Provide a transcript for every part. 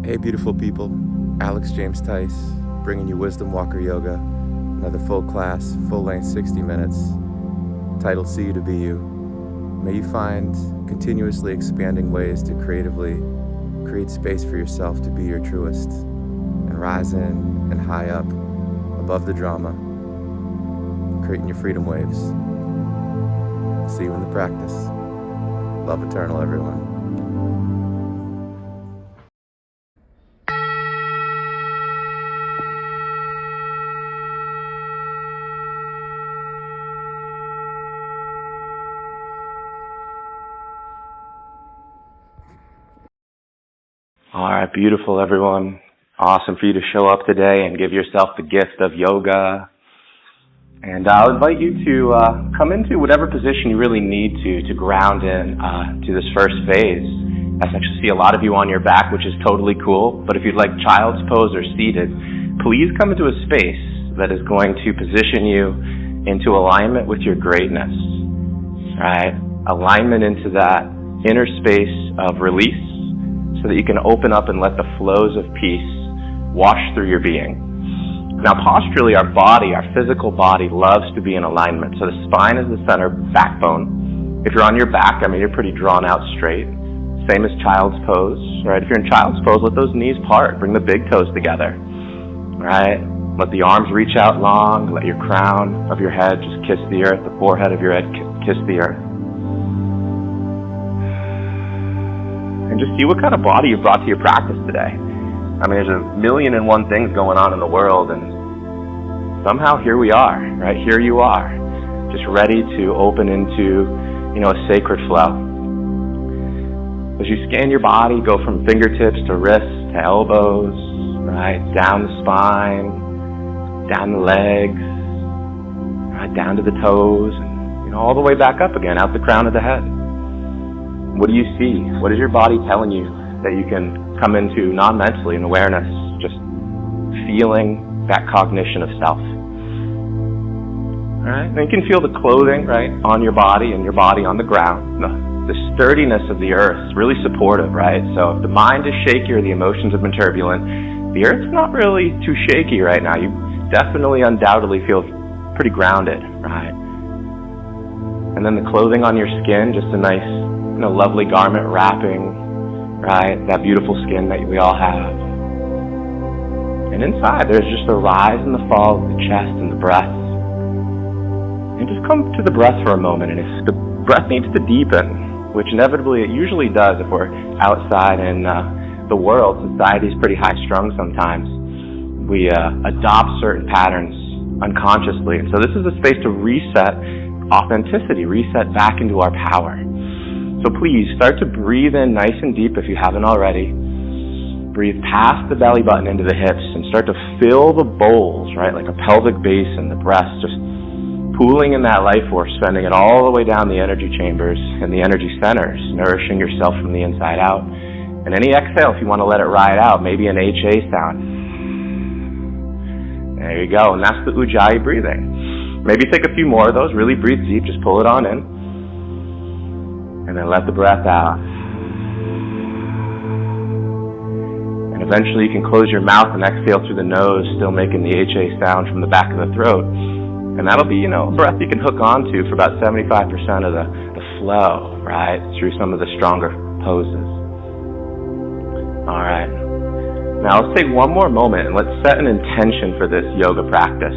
Hey beautiful people, Alex James Tice, bringing you Wisdom Walker Yoga, another full class, full length 60 minutes, titled See You to Be You. May you find continuously expanding ways to creatively create space for yourself to be your truest, and rise in and high up, above the drama, creating your freedom waves. See you in the practice. Love eternal, everyone. All right, beautiful, everyone. Awesome for you to show up today and give yourself the gift of yoga. And I'll invite you to come into whatever position you really need to ground in to this first phase. I actually see a lot of you on your back, which is totally cool. But if you'd like child's pose or seated, please come into a space that is going to position you into alignment with your greatness. Right? Alignment into that inner space of release, so that you can open up and let the flows of peace wash through your being. Now, posturally, our body, our physical body, loves to be in alignment. So the spine is the center backbone. If you're on your back, you're pretty drawn out straight. Same as child's pose, right? If you're in child's pose, let those knees part. Bring the big toes together, right? Let the arms reach out long. Let your crown of your head just kiss the earth. The forehead of your head kiss the earth. And just see what kind of body you've brought to your practice today. There's a million and one things going on in the world, and somehow here we are, right? Here you are, just ready to open into, a sacred flow. As you scan your body, go from fingertips to wrists to elbows, right? Down the spine, down the legs, right? Down to the toes, and, all the way back up again, out the crown of the head. What do you see? What is your body telling you that you can come into non-mentally in awareness, just feeling that cognition of self? All right? And you can feel the clothing, right, on your body and your body on the ground. The sturdiness of the earth is really supportive, right? So if the mind is shaky or the emotions have been turbulent, the earth's not really too shaky right now. You definitely, undoubtedly feel pretty grounded, right? And then the clothing on your skin, just a nice, lovely garment wrapping, right, that beautiful skin that we all have. And inside, there's just the rise and the fall of the chest and the breath. And just come to the breath for a moment. And if the breath needs to deepen, which inevitably it usually does if we're outside in the world, society is pretty high-strung sometimes. We adopt certain patterns unconsciously. And so this is a space to reset authenticity, reset back into our power. So please, start to breathe in nice and deep if you haven't already. Breathe past the belly button into the hips and start to fill the bowls, right, like a pelvic basin, the breast, just pooling in that life force, sending it all the way down the energy chambers and the energy centers, nourishing yourself from the inside out. And any exhale, if you want to let it ride out, maybe an HA sound. There you go, and that's the Ujjayi breathing. Maybe take a few more of those, really breathe deep, just pull it on in. And then let the breath out. And eventually you can close your mouth and exhale through the nose, still making the HA sound from the back of the throat. And that'll be, a breath you can hook onto for about 75% of the flow, right, through some of the stronger poses. All right. Now let's take one more moment and let's set an intention for this yoga practice,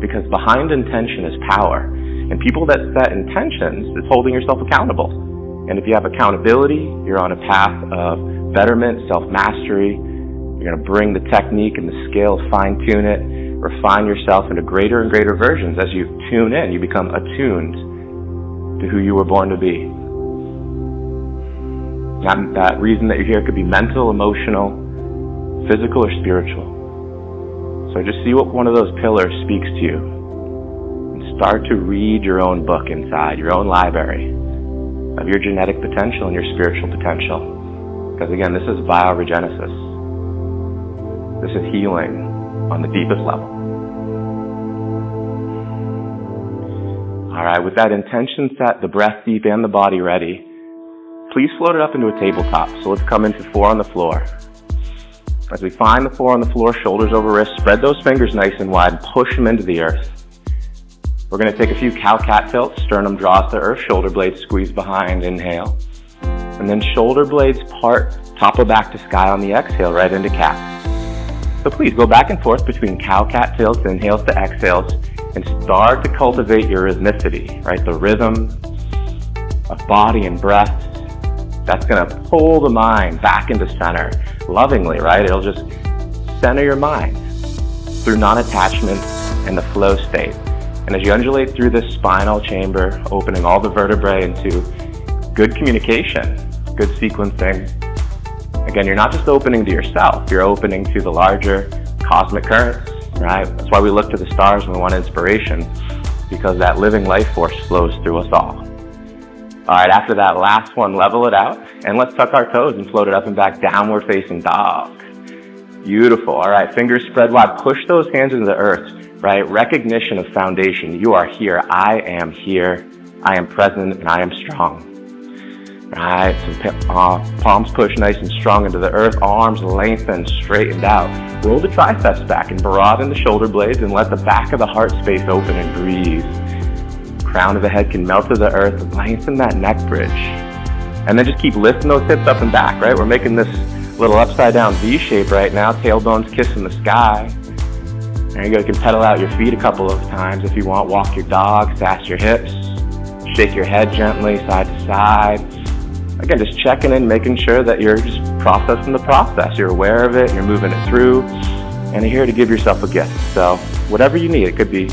because behind intention is power. And people that set intentions is holding yourself accountable. And if you have accountability, you're on a path of betterment, self-mastery. You're going to bring the technique and the skill, fine-tune it, refine yourself into greater and greater versions. As you tune in, you become attuned to who you were born to be. That reason that you're here could be mental, emotional, physical, or spiritual. So just see what one of those pillars speaks to you. And start to read your own book inside, your own library of your genetic potential and your spiritual potential. Because again, this is bioregenesis. This is healing on the deepest level. All right, with that intention set, the breath deep and the body ready, please float it up into a tabletop. So let's come into 4 on the floor. As we find the floor on the floor, shoulders over wrists, spread those fingers nice and wide, and push them into the earth. We're going to take a few cow-cat tilts, sternum draws to earth, shoulder blades squeeze behind, inhale. And then shoulder blades part, top of back to sky on the exhale, right into cat. So please go back and forth between cow-cat tilts, inhales to exhales, and start to cultivate your rhythmicity, right? The rhythm of body and breath. That's going to pull the mind back into center lovingly, right? It'll just center your mind through non-attachment and the flow state. And as you undulate through this spinal chamber, opening all the vertebrae into good communication, good sequencing, again, you're not just opening to yourself, you're opening to the larger cosmic currents, right? That's why we look to the stars when we want inspiration, because that living life force flows through us all. All right, after that last one, level it out, and let's tuck our toes and float it up and back, downward facing dog. Beautiful. All right, fingers spread wide, push those hands into the earth, right? Recognition of foundation. You are here. I am here. I am present, and I am strong. All right, so palms push nice and strong into the earth, arms lengthen, straightened out. Roll the triceps back and broaden the shoulder blades and let the back of the heart space open and breathe. Crown of the head can melt to the earth, lengthen that neck bridge. And then just keep lifting those hips up and back, right? We're making this little upside down V shape right now, tailbones kissing the sky. There you go, you can pedal out your feet a couple of times if you want, walk your dog, sass your hips, shake your head gently side to side. Again, just checking in, making sure that you're just processing the process. You're aware of it, you're moving it through, and you're here to give yourself a gift. So whatever you need, it could be,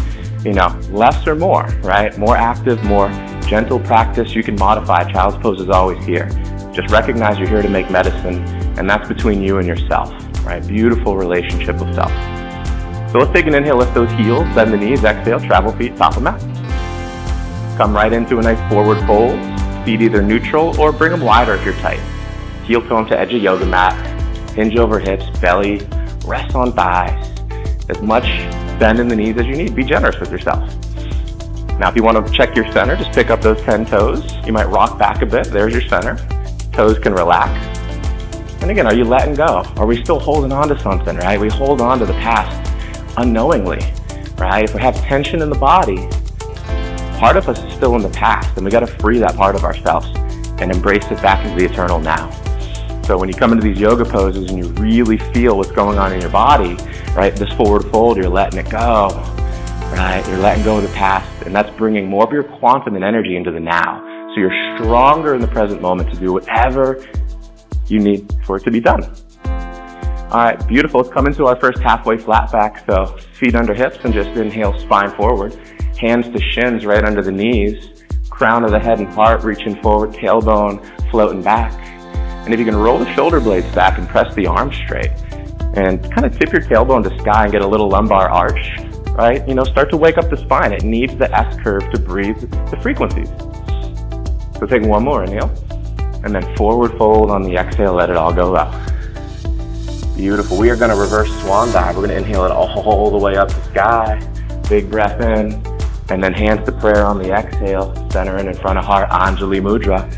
less or more, right? More active, more gentle practice. You can modify. Child's pose is always here. Just recognize you're here to make medicine, and that's between you and yourself, right? Beautiful relationship with self. So let's take an inhale, lift those heels, bend the knees, exhale, travel feet, top of mat. Come right into a nice forward fold. Feet either neutral or bring them wider if you're tight. Heel toe to edge of yoga mat, hinge over hips, belly, rest on thighs. As much bend in the knees as you need. Be generous with yourself. Now if you want to check your center, just pick up those 10 toes. You might rock back a bit. There's your center. Toes can relax. And again, are you letting go? Are we still holding on to something, right? We hold on to the past unknowingly, right? If we have tension in the body, part of us is still in the past, and we got to free that part of ourselves and embrace it back into the eternal now. So when you come into these yoga poses and you really feel what's going on in your body, right, this forward fold, you're letting it go, right? You're letting go of the past, and that's bringing more of your quantum and energy into the now. So you're stronger in the present moment to do whatever you need for it to be done. All right, beautiful. Let's come into our first halfway flat back. So feet under hips and just inhale, spine forward. Hands to shins right under the knees. Crown of the head and heart reaching forward, tailbone floating back. And if you can roll the shoulder blades back and press the arms straight and kind of tip your tailbone to sky and get a little lumbar arch, right? Start to wake up the spine. It needs the S curve to breathe the frequencies. So take one more inhale and then forward fold on the exhale, let it all go up. Beautiful. We are going to reverse swan dive. We're going to inhale it all the way up the sky. Big breath in, and then hands to prayer on the exhale, centering in front of heart, Anjali Mudra.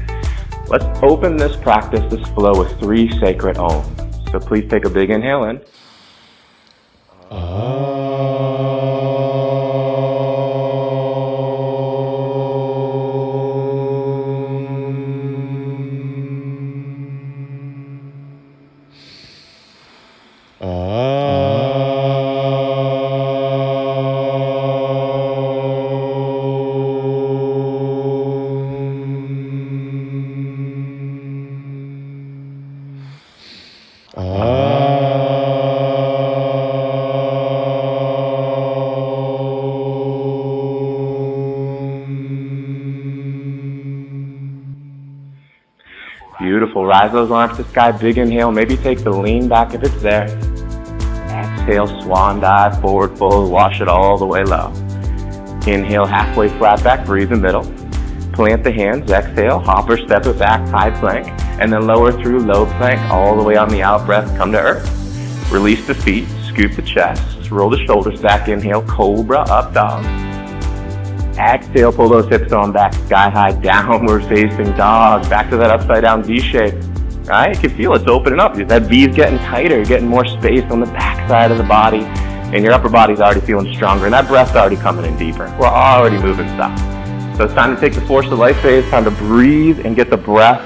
Let's open this practice, this flow with 3 sacred Oms. So please take a big inhale in. Beautiful. Rise those arms to sky. Big inhale. Maybe take the lean back if it's there. Exhale, swan dive, forward fold. Wash it all the way low. Inhale, halfway flat back. Breathe in the middle. Plant the hands. Exhale, hop or step it back, high plank. And then lower through low plank all the way on the out breath. Come to earth. Release the feet. Scoop the chest. Roll the shoulders back. Inhale, cobra, up dog. Exhale, pull those hips on back, sky high, downward facing dog. Back to that upside down V shape. right? You can feel it's opening up. That V's getting tighter, you're getting more space on the back side of the body, and your upper body's already feeling stronger, and that breath's already coming in deeper. We're already moving stuff. So it's time to take the force of life phase, time to breathe and get the breath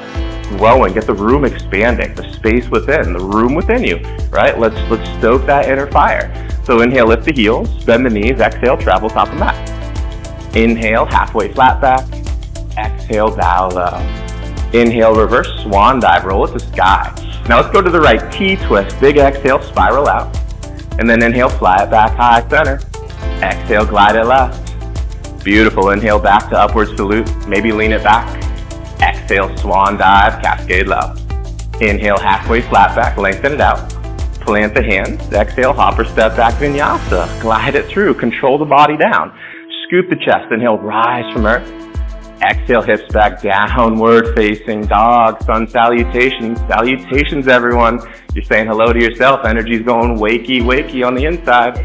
growing, get the room expanding, the space within, the room within you, right? Let's stoke that inner fire. So inhale, lift the heels, bend the knees, exhale, travel top of mat. Inhale, halfway flat back. Exhale, bow low. Inhale, reverse swan dive, roll it to sky. Now let's go to the right, T-twist, big exhale, spiral out. And then inhale, fly it back high, center. Exhale, glide it left. Beautiful, inhale back to upward salute, maybe lean it back. Exhale, swan dive, cascade low. Inhale, halfway flat back, lengthen it out. Plant the hands, exhale, hopper step back, vinyasa. Glide it through, control the body down. Scoop the chest, inhale, rise from earth. Exhale, hips back, downward facing dog, sun salutations. Salutations, everyone. You're saying hello to yourself. Energy's going wakey, wakey on the inside.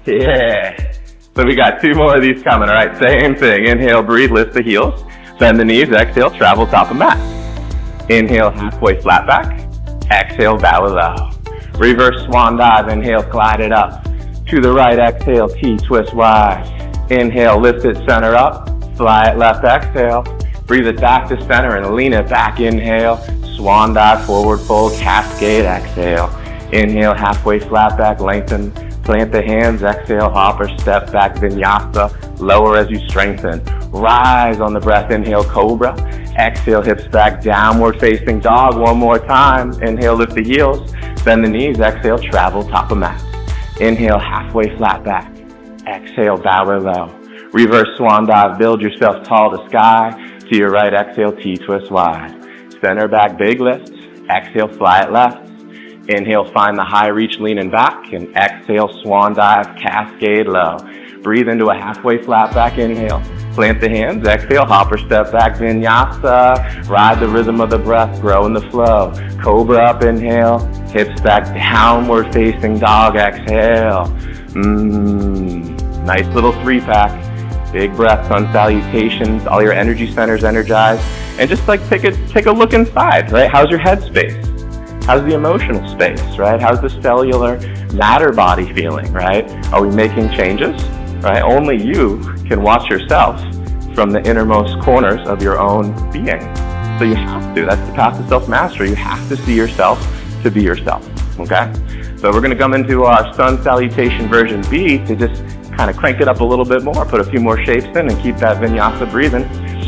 Yeah. So we got 2 more of these coming, all right? Same thing. Inhale, breathe, lift the heels. Bend the knees, exhale, travel top of mat. Inhale, halfway flat back. Exhale, bow low. Reverse swan dive, inhale, glide it up. To the right, exhale, T-twist wide. Inhale, lift it, center up. Fly it left, exhale. Breathe it back to center and lean it back, inhale. Swan dive, forward fold, cascade, exhale. Inhale, halfway flat back, lengthen. Plant the hands, exhale, hopper, step back, vinyasa. Lower as you strengthen. Rise on the breath, inhale, cobra. Exhale, hips back, downward facing dog. One more time. Inhale, lift the heels. Bend the knees, exhale, travel top of mat. Inhale, halfway flat back. Exhale, bow it low. Reverse swan dive, build yourself tall to sky. To your right, exhale, T-twist wide. Center back, big lift. Exhale, fly it left. Inhale, find the high reach, leaning back. And exhale, swan dive, cascade low. Breathe into a halfway flat back, inhale. Plant the hands, exhale, hopper step back, vinyasa. Ride the rhythm of the breath, grow in the flow. Cobra up, inhale. Hips back, downward facing dog, exhale. Nice little 3-pack. Big breath, sun salutations, all your energy centers energized. And just like take a look inside, right? How's your head space? How's the emotional space, right? How's the cellular matter body feeling, right? Are we making changes, right? Only you can watch yourself from the innermost corners of your own being. So you have to, that's the path to self-mastery. You have to see yourself to be yourself, okay? So we're gonna come into our sun salutation version B to just kind of crank it up a little bit more, put a few more shapes in and keep that vinyasa breathing.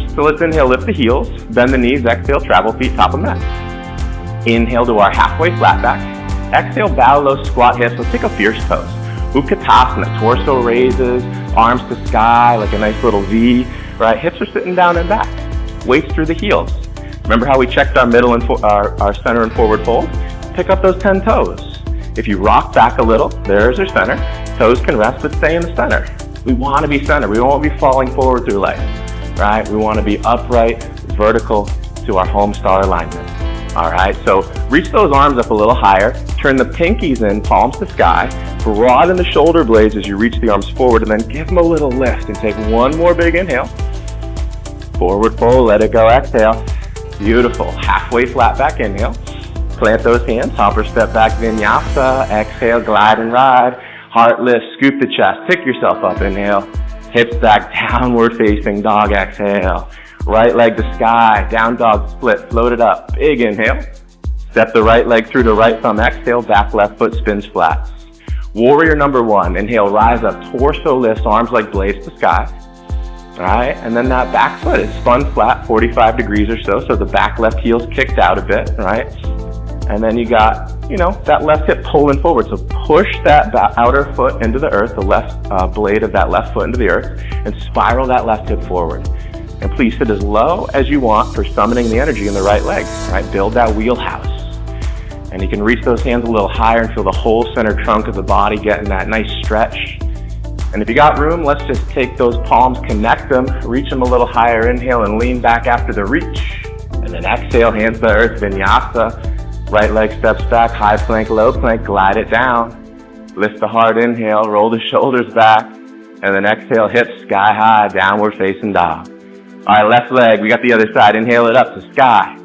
So let's inhale, lift the heels, bend the knees, exhale, travel feet top of mat. Inhale to our halfway flat back. Exhale, bow low, squat hips. Let's take a fierce pose. Utkatasana, torso raises, arms to sky like a nice little V, right? Hips are sitting down and back. Weights through the heels. Remember how we checked our middle and our center and forward fold? Pick up those 10 toes. If you rock back a little, there's our center. Toes can rest, but stay in the center. We want to be centered. We don't want to be falling forward through life, right? We want to be upright, vertical to our home star alignment. All right, so reach those arms up a little higher. Turn the pinkies in, palms to sky. Broaden the shoulder blades as you reach the arms forward, and then give them a little lift and take one more big inhale. Forward fold, let it go, exhale. Beautiful. Halfway flat back, inhale. Plant those hands, hopper step back, vinyasa. Exhale, glide and ride. Heart lift, scoop the chest, pick yourself up, inhale. Hips back, downward facing dog, exhale. Right leg to sky, down dog split, float it up, big inhale. Step the right leg through the right thumb, exhale, back left foot spins flat. Warrior number 1, inhale, rise up, torso lifts, arms like blades to sky. All right, and then that back foot is spun flat, 45 degrees or so the back left heel's kicked out a bit, right? And then you got, that left hip pulling forward. So push that outer foot into the earth, the left blade of that left foot into the earth, and spiral that left hip forward. And please sit as low as you want for summoning the energy in the right leg, right? Build that wheelhouse. And you can reach those hands a little higher and feel the whole center trunk of the body getting that nice stretch. And if you got room, let's just take those palms, connect them, reach them a little higher, inhale and lean back after the reach. And then exhale, hands to earth, vinyasa. Right leg steps back, high plank, low plank, glide it down. Lift the heart, inhale, roll the shoulders back. And then exhale, hips sky high, downward facing dog. All right, left leg, we got the other side. Inhale it up to sky.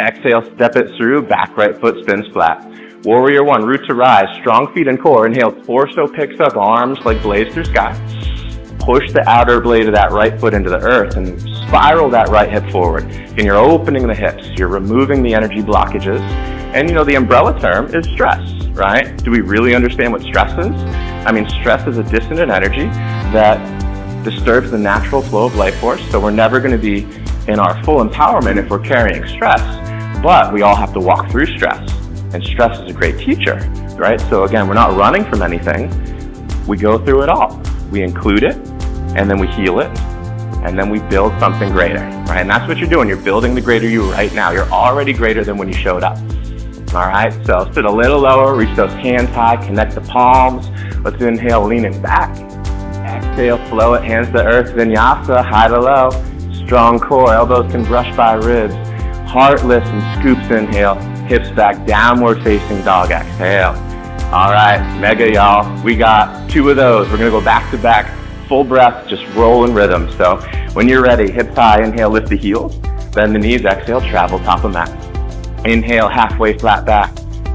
Exhale, step it through, back right foot spins flat. Warrior one, root to rise, strong feet and core. Inhale, torso picks up, arms like blades through sky. Push the outer blade of that right foot into the earth and spiral that right hip forward. And you're opening the hips, you're removing the energy blockages. And the umbrella term is stress, right? Do we really understand what stress is? I mean, stress is a dissonant energy that disturbs the natural flow of life force. So we're never going to be in our full empowerment if we're carrying stress. But we all have to walk through stress. And stress is a great teacher, right? So again, we're not running from anything. We go through it all. We include it, and then we heal it, and then we build something greater, right? And that's what you're doing. You're building the greater you right now. You're already greater than when you showed up. All right, so sit a little lower, reach those hands high, connect the palms. Let's inhale, lean it back. Exhale, flow it, hands to earth, vinyasa, high to low. Strong core, elbows can brush by ribs. Heart lifts and scoops, inhale. Hips back, downward facing dog, exhale. All right, mega y'all. We got 2 of those. We're gonna go back to back, full breath, just roll in rhythm. So when you're ready, hips high, inhale, lift the heels. Bend the knees, exhale, travel top of mat. Inhale, halfway flat back.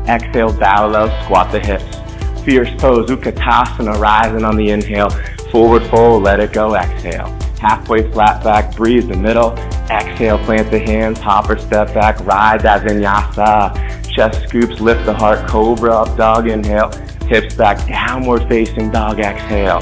Exhale, bow low, squat the hips. Fierce pose, Utkatasana, rising on the inhale. Forward fold, let it go, exhale. Halfway flat back, breathe the middle. Exhale, plant the hands, hop or step back, rise as vinyasa. Chest scoops, lift the heart, cobra up dog, inhale. Hips back, downward facing dog, exhale.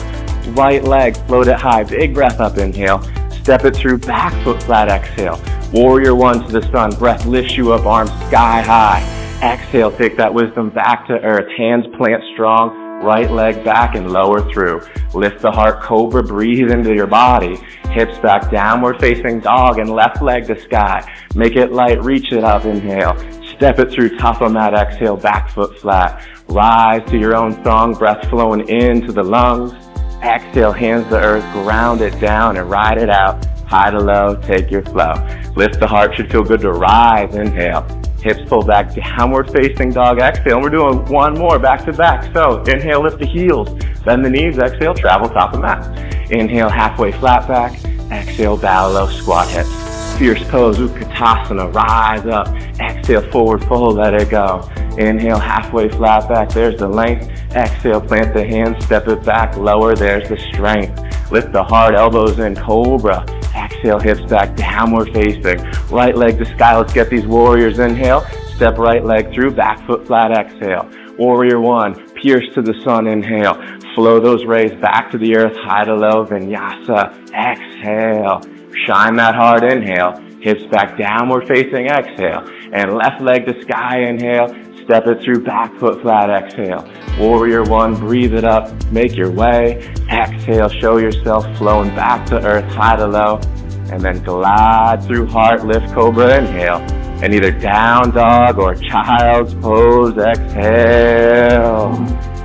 Right leg, float it high, big breath up, inhale. Step it through, back foot flat, exhale. Warrior one to the sun, breath lifts you up, arms sky high. Exhale, take that wisdom back to earth, hands plant strong. Right leg back and lower through. Lift the heart, cobra, breathe into your body. Hips back, downward facing dog, and left leg to sky. Make it light, reach it up, inhale. Step it through, top of mat, exhale, back foot flat. Rise to your own song, breath flowing into the lungs. Exhale, hands to earth, ground it down and ride it out. High to low, take your flow. Lift the heart, should feel good to rise, inhale. Hips pull back, downward facing dog, exhale. And we're doing one more back to back. So inhale, lift the heels, bend the knees, exhale, travel top of mat. Inhale, halfway flat back. Exhale, bow low, squat hips. Fierce pose, Utkatasana, rise up. Exhale, forward fold, let it go. Inhale, halfway flat back, there's the length. Exhale, plant the hands, step it back, lower, there's the strength. Lift the heart, elbows in, cobra. Exhale, hips back, downward facing. Right leg to sky, let's get these warriors. Inhale, step right leg through, back foot flat, exhale. Warrior one, pierce to the sun, inhale. Flow those rays back to the earth, high to low, vinyasa, exhale. Shine that heart, inhale. Hips back, downward facing, exhale. And left leg to sky, inhale. Step it through, back foot flat, exhale. Warrior one, breathe it up, make your way. Exhale, show yourself flowing back to earth, high to low. And then glide through heart, lift cobra, inhale. And either down dog or child's pose, exhale.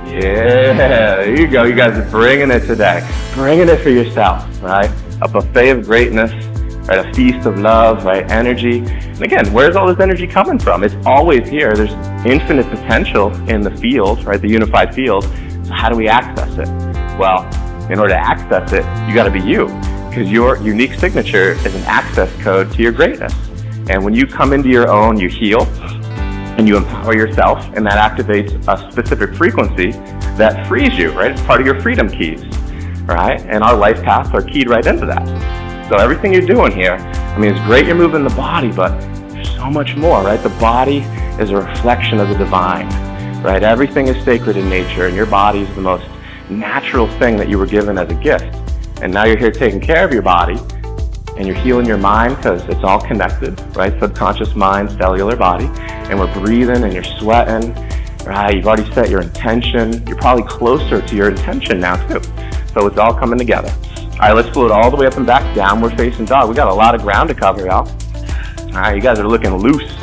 Yeah, there you go. You guys are bringing it today. Bringing it for yourself, right? A buffet of greatness, right? A feast of love, right? Energy. And again, where's all this energy coming from? It's always here. There's infinite potential in the field, right? The unified field. So how do we access it? Well, in order to access it, you got to be you, because your unique signature is an access code to your greatness. And when you come into your own, you heal and you empower yourself, and that activates a specific frequency that frees you, right? It's part of your freedom keys, right? And our life paths are keyed right into that. So everything you're doing here, I mean, it's great you're moving the body, but there's so much more, right? The body is a reflection of the divine, right? Everything is sacred in nature, and your body is the most natural thing that you were given as a gift. And now you're here taking care of your body, and you're healing your mind because it's all connected, right? Subconscious mind, cellular body. And we're breathing and you're sweating, right? You've already set your intention. You're probably closer to your intention now too. So it's all coming together. All right, let's float all the way up and back, downward facing dog. We got a lot of ground to cover, y'all. All right, you guys are looking loose.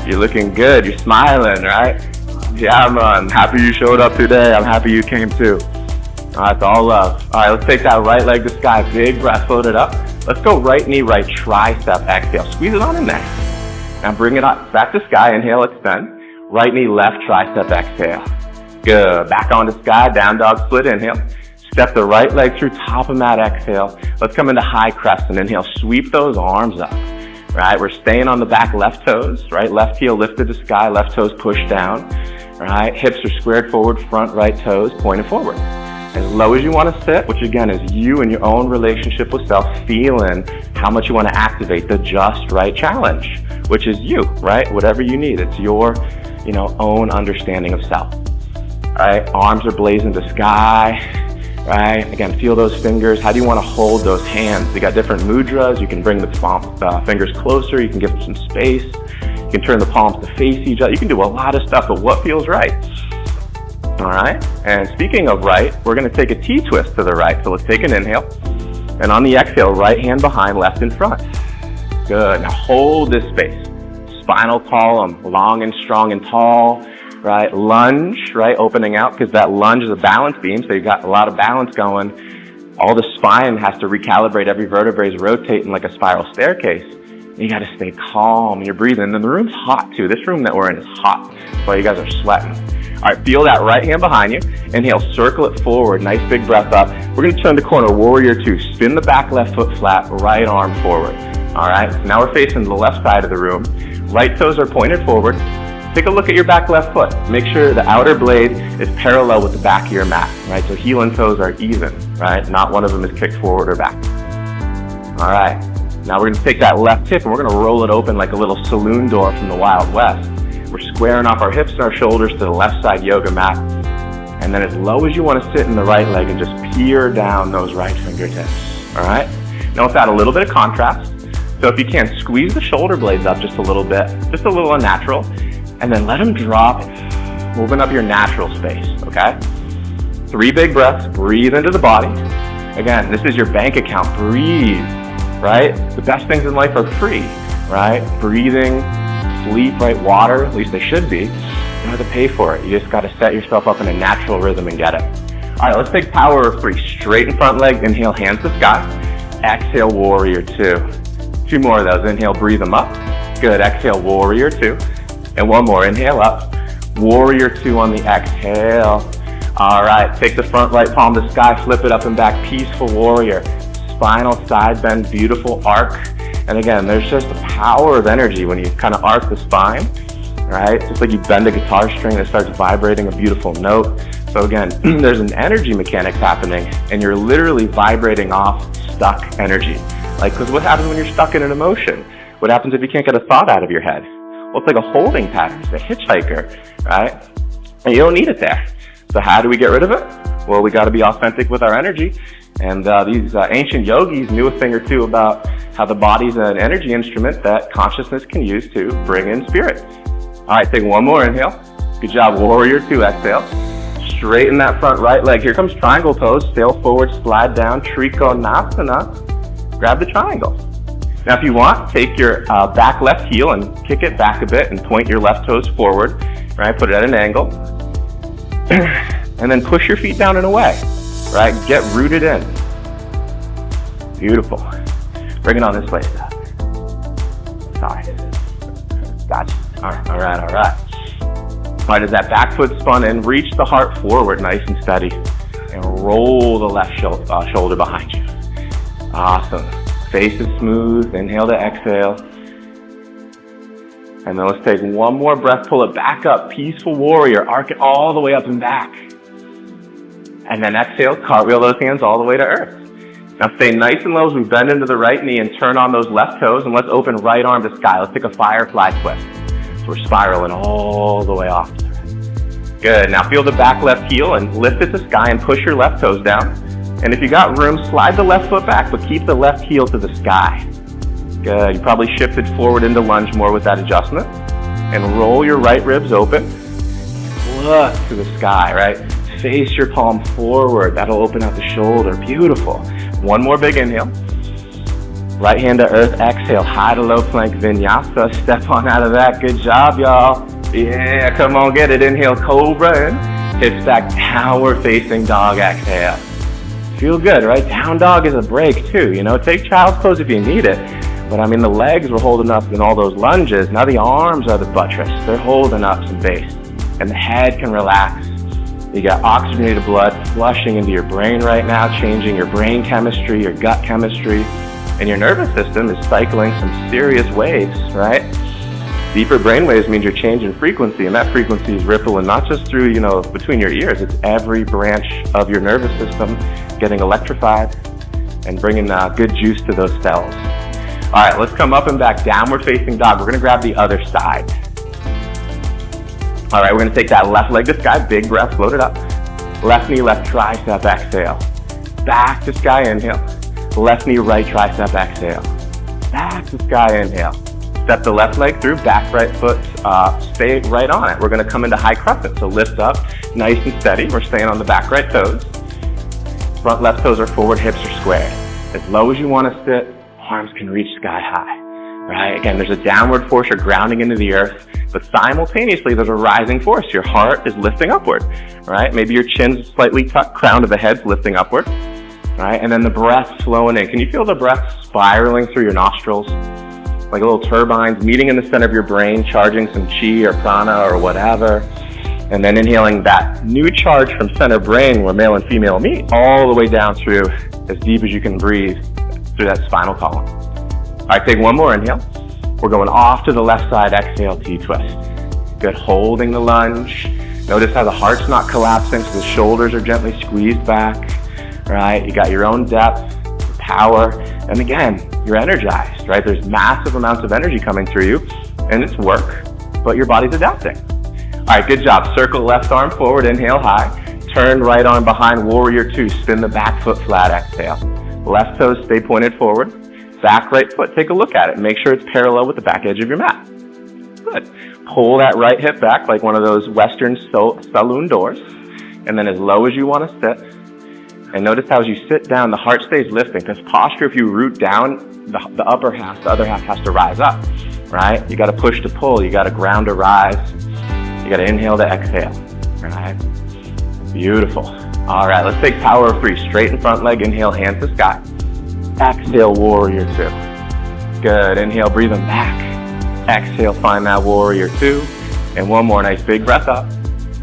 You're looking good. You're smiling, right? Yeah, man. Happy you showed up today. I'm happy you came too. All right, it's all love. All right, let's take that right leg to sky. Big breath, float it up. Let's go right knee, right tricep, exhale. Squeeze it on in there. Now bring it up, back to sky, inhale, extend. Right knee, left tricep, exhale. Good, back onto sky, down dog split, inhale. Step the right leg through, top of mat, exhale. Let's come into high crescent, inhale, sweep those arms up. right? We're staying on the back left toes, right? Left heel lifted to sky, left toes pushed down, right? Hips are squared forward, front right toes pointed forward. As low as you want to sit, which again is you and your own relationship with self, feeling how much you want to activate the just right challenge, which is you, right? Whatever you need. It's your, own understanding of self. All right, arms are blazing to sky, right? Again, feel those fingers. How do you want to hold those hands? You got different mudras. You can bring the fingers closer. You can give them some space. You can turn the palms to face each other. You can do a lot of stuff, but what feels right? All right, and speaking of right, we're going to take a T-twist to the right. So let's take an inhale. And on the exhale, right hand behind, left in front. Good. Now hold this space. Spinal column, long and strong and tall, right? Lunge, right? Opening out, because that lunge is a balance beam, so you've got a lot of balance going. All the spine has to recalibrate. Every vertebrae is rotating like a spiral staircase. You got to stay calm, and you're breathing. And the room's hot, too. This room that we're in is hot. That's why you guys are sweating. All right, feel that right hand behind you. Inhale, circle it forward. Nice big breath up. We're going to turn the corner, warrior two. Spin the back left foot flat, right arm forward. All right, so now we're facing the left side of the room. Right toes are pointed forward. Take a look at your back left foot. Make sure the outer blade is parallel with the back of your mat, right? So heel and toes are even, right? Not one of them is kicked forward or back. All right, now we're going to take that left hip and we're going to roll it open like a little saloon door from the Wild West. We're squaring off our hips and our shoulders to the left side yoga mat. And then as low as you want to sit in the right leg and just peer down those right fingertips, all right? Now let's add a little bit of contrast. So if you can, squeeze the shoulder blades up just a little bit, just a little unnatural, and then let them drop, moving up your natural space, okay? 3 big breaths, breathe into the body. Again, this is your bank account, breathe, right? The best things in life are free, right? Breathing, sleep, right? Water, at least they should be. You don't have to pay for it. You just got to set yourself up in a natural rhythm and get it. All right, let's take power of 3. Straighten front leg, inhale, hands to sky. Exhale, warrior 2. 2 more of those. Inhale, breathe them up. Good. Exhale, warrior 2. And 1 more. Inhale up. Warrior 2 on the exhale. All right. Take the front right palm to sky. Flip it up and back. Peaceful warrior. Spinal side bend. Beautiful arc. And again, there's just the power of energy when you kind of arc the spine, right? Just like you bend a guitar string, it starts vibrating a beautiful note. So again, there's an energy mechanics happening, and you're literally vibrating off stuck energy. Like, because what happens when you're stuck in an emotion? What happens if you can't get a thought out of your head? Well, it's like a holding pattern. It's a hitchhiker, right? And you don't need it there. So how do we get rid of it? Well, we got to be authentic with our energy. And these ancient yogis knew a thing or two about how the body's an energy instrument that consciousness can use to bring in spirit. All right, take 1 more inhale. Good job, warrior 2, exhale. Straighten that front right leg. Here comes triangle pose. Sail forward, slide down, Trikonasana. Grab the triangle. Now, if you want, take your back left heel and kick it back a bit and point your left toes forward, right? Put it at an angle. And then push your feet down and away, right? Get rooted in. Beautiful. Bring it on this way, Seth. Sorry. Gotcha. All right. All right, as that back foot spun in, reach the heart forward nice and steady. And roll the left shoulder behind you. Awesome. Face is smooth. Inhale to exhale. And then let's take 1 more breath. Pull it back up. Peaceful warrior. Arc it all the way up and back. And then exhale. Cartwheel those hands all the way to earth. Now stay nice and low as we bend into the right knee and turn on those left toes. And let's open right arm to sky. Let's take a firefly twist. So we're spiraling all the way off to the right. Good. Now feel the back left heel and lift it to sky and push your left toes down. And if you got room, slide the left foot back, but keep the left heel to the sky. Good. You probably shifted forward into lunge more with that adjustment. And roll your right ribs open. Look to the sky, right? Face your palm forward. That'll open out the shoulder. Beautiful. 1 more big inhale. Right hand to earth. Exhale. High to low plank vinyasa. Step on out of that. Good job, y'all. Yeah, come on, get it. Inhale, cobra in. Hips back, downward facing dog. Exhale. Feel good, right? Down dog is a break too, Take child's pose if you need it. But I mean, the legs were holding up in all those lunges. Now the arms are the buttress. They're holding up some base. And the head can relax. You got oxygenated blood flushing into your brain right now, changing your brain chemistry, your gut chemistry. and your nervous system is cycling some serious waves, right? Deeper brain waves means you're changing frequency, and that frequency is rippling not just through, between your ears. It's every branch of your nervous system getting electrified and bringing good juice to those cells. All right, let's come up and back, downward facing dog. We're gonna grab the other side. All right, we're gonna take that left leg to sky, big breath, float it up. Left knee, left tricep, exhale. Back to sky, inhale. Left knee, right tricep, exhale. Back to sky, inhale. Step the left leg through, back right foot, stay right on it. We're gonna come into high crescent, so lift up, nice and steady. We're staying on the back right toes. Front left toes are forward, hips are squared. As low as you wanna sit, arms can reach sky high, right? Again, there's a downward force, you're grounding into the earth, but simultaneously there's a rising force. Your heart is lifting upward, right? Maybe your chin's slightly tucked, crown of the head's lifting upward, right? And then the breath flowing in. Can you feel the breath spiraling through your nostrils? Like little turbines meeting in the center of your brain, charging some chi or prana or whatever. And then inhaling that new charge from center brain where male and female meet all the way down through as deep as you can breathe through that spinal column. All right, take one more inhale. We're going off to the left side, exhale, T-twist. Good, holding the lunge. Notice how the heart's not collapsing, so the shoulders are gently squeezed back, right? You got your own depth, power, and again, you're energized, right? There's massive amounts of energy coming through you, and it's work, but your body's adapting. All right, good job. Circle left arm forward, inhale high. Turn right arm behind, warrior two. Spin the back foot flat, exhale. Left toes stay pointed forward. Back right foot, take a look at it. Make sure it's parallel with the back edge of your mat. Good. Pull that right hip back like one of those Western saloon doors. And then as low as you want to sit. And notice how as you sit down, the heart stays lifting. Because posture, if you root down, the upper half, the other half has to rise up, right? You got to push to pull. You got to ground to rise. You got to inhale to exhale, right? Beautiful. All right, let's take power of three. Straighten front leg, inhale, hands to sky. Exhale, warrior two. Good, inhale, breathe them back. Exhale, find that warrior two. And one more, nice big breath up.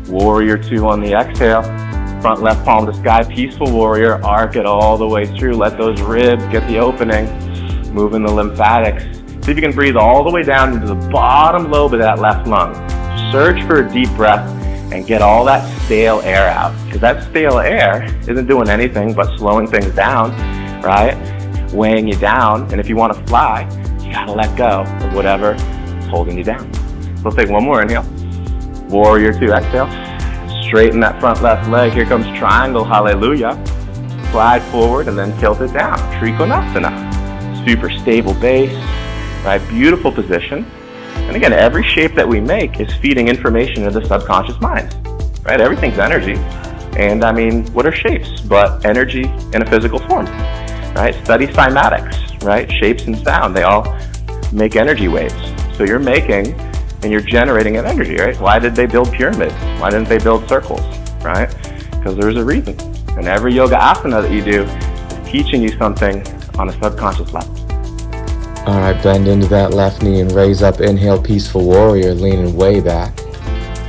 Warrior two on the exhale. Front left palm to sky, peaceful warrior. Arc it all the way through. Let those ribs get the opening. Moving the lymphatics. See if you can breathe all the way down into the bottom lobe of that left lung. Search for a deep breath and get all that stale air out. Because that stale air isn't doing anything but slowing things down, right? Weighing you down. And if you want to fly, you gotta let go of whatever is holding you down. So let's take one more inhale. Warrior two, exhale. Straighten that front left leg. Here comes triangle, hallelujah. Slide forward and then tilt it down. Trikonasana. Super stable base, right? Beautiful position. And again, every shape that we make is feeding information into the subconscious mind, right? Everything's energy. And I mean, what are shapes but energy in a physical form, right? Study cymatics, right? Shapes and sound, they all make energy waves. So you're making and you're generating an energy, right? Why did they build pyramids? Why didn't they build circles, right? Because there's a reason. And every yoga asana that you do is teaching you something on a subconscious level. All right, bend into that left knee and raise up. Inhale, peaceful warrior, leaning way back.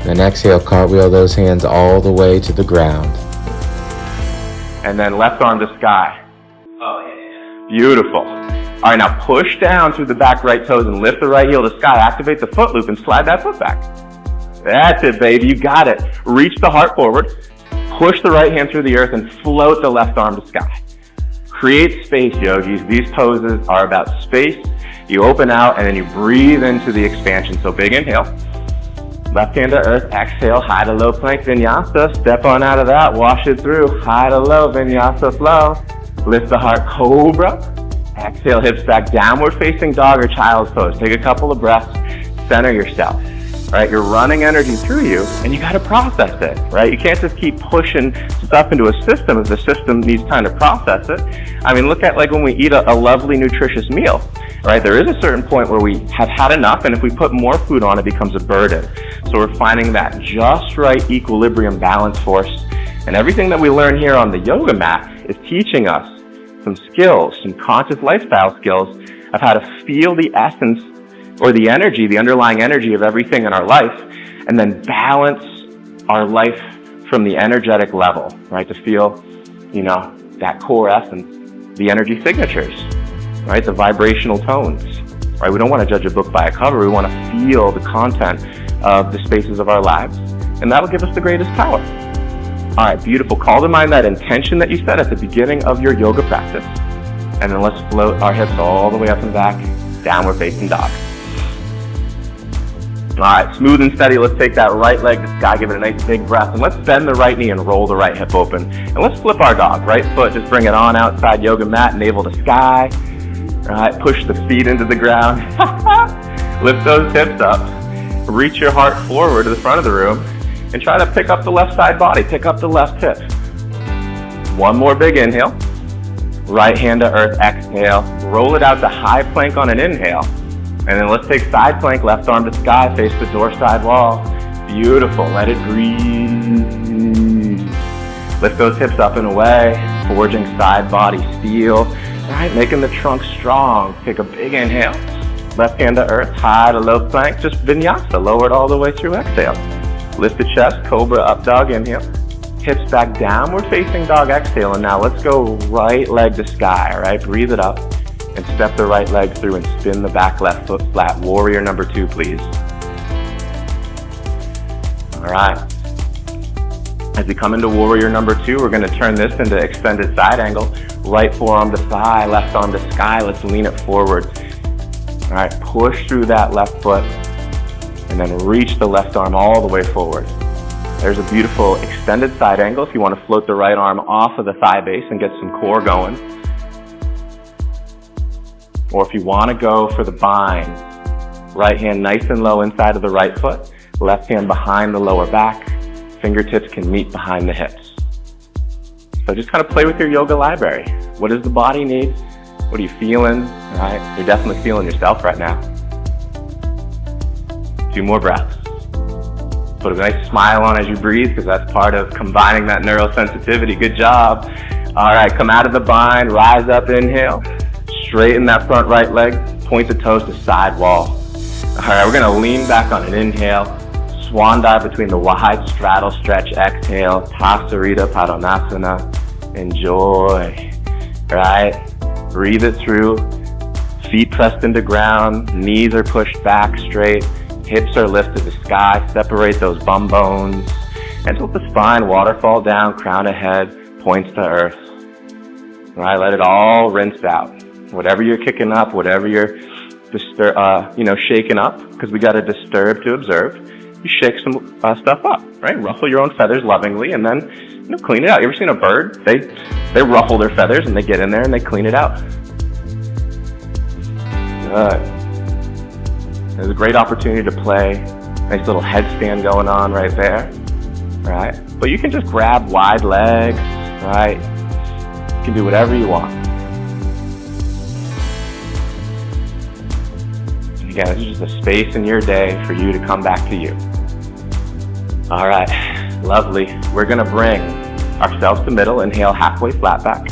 Then exhale, cartwheel those hands all the way to the ground. And then left arm to sky. Oh, yeah. Beautiful. All right, now push down through the back right toes and lift the right heel to sky. Activate the foot loop and slide that foot back. That's it, baby. You got it. Reach the heart forward. Push the right hand through the earth and float the left arm to sky. Create space, yogis. These poses are about space. You open out and then you breathe into the expansion. So big inhale. Left hand to earth. Exhale. High to low plank vinyasa. Step on out of that. Wash it through. High to low vinyasa flow. Lift the heart. Cobra. Exhale. Hips back. Downward facing dog or child's pose. Take a couple of breaths. Center yourself. Right, you're running energy through you, and you got to process it, right? You can't just keep pushing stuff into a system if the system needs time to process it. I mean, look at like when we eat a lovely, nutritious meal, right? There is a certain point where we have had enough, and if we put more food on, it becomes a burden. So we're finding that just right equilibrium balance force, and everything that we learn here on the yoga mat is teaching us some skills, some conscious lifestyle skills of how to feel the essence or the energy, the underlying energy of everything in our life, and then balance our life from the energetic level, right? To feel, that core essence, the energy signatures. right? The vibrational tones, right? We don't want to judge a book by a cover. We want to feel the content of the spaces of our lives, and that'll give us the greatest power. All right, beautiful. Call to mind that intention that you set at the beginning of your yoga practice, and then let's float our hips all the way up and back, downward facing dog. All right, smooth and steady. Let's take that right leg to the sky, give it a nice big breath, and let's bend the right knee and roll the right hip open. And let's flip our dog. Right foot, just bring it on outside yoga mat, navel to sky. All right, push the feet into the ground. Lift those hips up. Reach your heart forward to the front of the room and try to pick up the left side body, pick up the left hip. One more big inhale. Right hand to earth, exhale. Roll it out to high plank on an inhale. And then let's take side plank, left arm to sky, face the door side wall. Beautiful, let it breathe. Lift those hips up and away, forging side body steel. All right, making the trunk strong. Take a big inhale. Left hand to earth, high to low plank, just vinyasa, lower it all the way through, exhale. Lift the chest, cobra, up dog, inhale. Hips back, downward facing dog, exhale. And now let's go right leg to sky, all right? Breathe it up. And step the right leg through and spin the back left foot flat. Warrior number 2, please. All right. As we come into warrior number 2, we're going to turn this into extended side angle. Right forearm to thigh, left arm to sky. Let's lean it forward. All right, push through that left foot and then reach the left arm all the way forward. There's a beautiful extended side angle if you want to float the right arm off of the thigh base and get some core going. Or if you want to go for the bind, right hand nice and low inside of the right foot, left hand behind the lower back, fingertips can meet behind the hips. So just kind of play with your yoga library. What does the body need? What are you feeling? All right, you're definitely feeling yourself right now. 2 more breaths. Put a nice smile on as you breathe, because that's part of combining that neurosensitivity. Good job. All right, come out of the bind, rise up, inhale. Straighten that front right leg, point the toes to side wall. All right, we're gonna lean back on an inhale, swan dive between the wide straddle stretch, exhale, Tasarita Padonasana, enjoy, right? Breathe it through, feet pressed into ground, knees are pushed back straight, hips are lifted to the sky, separate those bum bones, and let the spine waterfall down, crown ahead, points to earth. All right, let it all rinse out. Whatever you're kicking up, whatever you're shaking up, because we got to disturb to observe, you shake some stuff up, right? Ruffle your own feathers lovingly, and then clean it out. You ever seen a bird? They ruffle their feathers, and they get in there, and they clean it out. Good. There's a great opportunity to play. Nice little headstand going on right there, right? But you can just grab wide legs, right? You can do whatever you want. Again, this is just a space in your day for you to come back to you. All right, lovely. We're gonna bring ourselves to middle, inhale halfway flat back,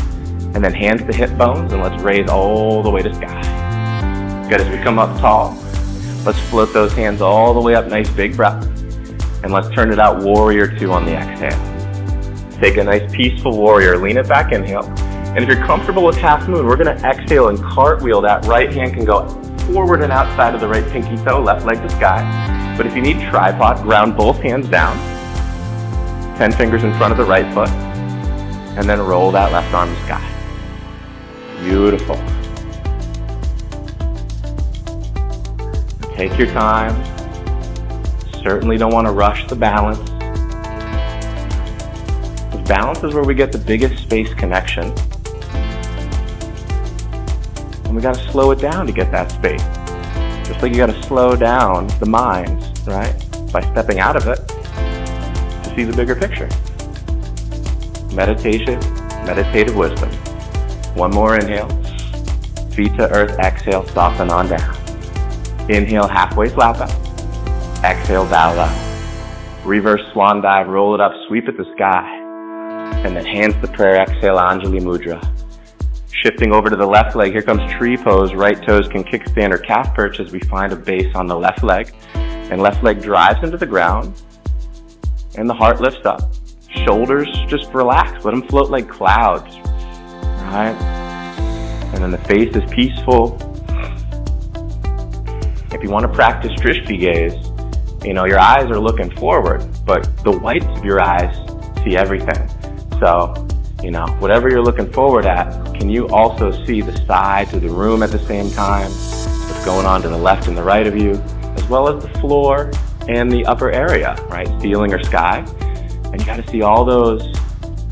and then hands to hip bones, and let's raise all the way to sky. Good, as we come up tall, let's float those hands all the way up, nice big breath. And let's turn it out, warrior 2 on the exhale. Take a nice peaceful warrior, lean it back, inhale. And if you're comfortable with half moon, we're gonna exhale and cartwheel. That right hand can go forward and outside of the right pinky toe, left leg to sky. But if you need tripod, ground both hands down, 10 fingers in front of the right foot, and then roll that left arm to sky. Beautiful. Take your time. Certainly don't want to rush the balance. The balance is where we get the biggest space connection. And we got to slow it down to get that space. Just like you got to slow down the mind, right? By stepping out of it to see the bigger picture. Meditative wisdom. One more inhale. Feet to earth, exhale, soften on down. Inhale, halfway flat back. Exhale, bow down. Reverse swan dive, roll it up, sweep at the sky. And then hands to prayer, exhale, Anjali Mudra. Shifting over to the left leg, here comes tree pose. Right toes can kickstand or calf perch as we find a base on the left leg. And left leg drives into the ground. And the heart lifts up. Shoulders just relax. Let them float like clouds. Right? And then the face is peaceful. If you want to practice drishti gaze, your eyes are looking forward, but the whites of your eyes see everything. So, whatever you're looking forward at, can you also see the sides of the room at the same time? What's going on to the left and the right of you, as well as the floor and the upper area, right? Ceiling or sky. And you got to see all those